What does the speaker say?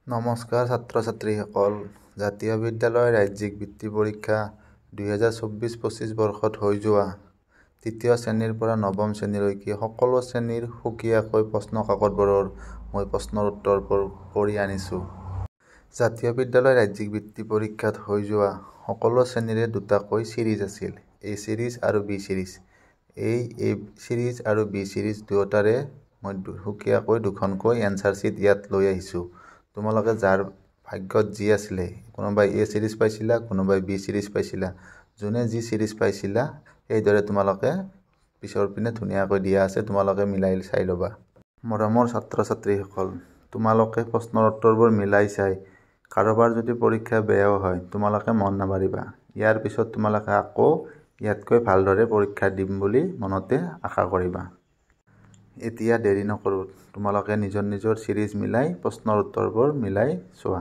নমস্কাৰ ছাত্ৰ ছাত্ৰীসকল। জাতীয় বিদ্যালয় ৰাজ্যিক বৃত্তি পৰীক্ষা 2024-25 বৰ্ষত হৈ যোৱা তৃতীয় শ্ৰেণীৰ পৰা নৱম শ্ৰেণীলৈকে সকলো শ্ৰেণীৰ সুকীয়াকৈ প্ৰশ্ন কাকতবোৰৰ মই প্ৰশ্নৰ উত্তৰবোৰ কৰি আনিছোঁ। জাতীয় বিদ্যালয় ৰাজ্যিক বৃত্তি পৰীক্ষাত হৈ যোৱা সকলো শ্ৰেণীৰে দুটাকৈ ছিৰিজ আছিল, এ ছিৰিজ আৰু বি ছিৰিজ। এই এ ছিৰিজ আৰু বি ছিৰিজ দুয়োটাৰে মই সুকীয়াকৈ দুখনকৈ এনচাৰ শ্বীট ইয়াত লৈ আহিছোঁ। তোমালোকে যাৰ ভাগ্যত যি আছিলে, কোনোবাই এ ছিৰিজ পাইছিলা, কোনোবাই বি ছিৰিজ পাইছিলা, যোনে যি ছিৰিজ পাইছিলা সেইদৰে তোমালোকে পিছৰ পিনে ধুনীয়াকৈ দিয়া আছে, তোমালোকে মিলাই চাই ল'বা। মৰমৰ ছাত্ৰ ছাত্ৰীসকল, তোমালোকে প্ৰশ্নৰ উত্তৰবোৰ মিলাই চাই কাৰোবাৰ যদি পৰীক্ষা বেয়াও হয় তোমালোকে মন নামাৰিবা। ইয়াৰ পিছত তোমালোকে আকৌ ইয়াতকৈ ভালদৰে পৰীক্ষা দিম বুলি মনতে আশা কৰিবা। এতিয়া দেৰি নকৰোঁ, তোমালোকে নিজৰ নিজৰ ছিৰিজ মিলাই প্ৰশ্নৰ উত্তৰবোৰ মিলাই চোৱা।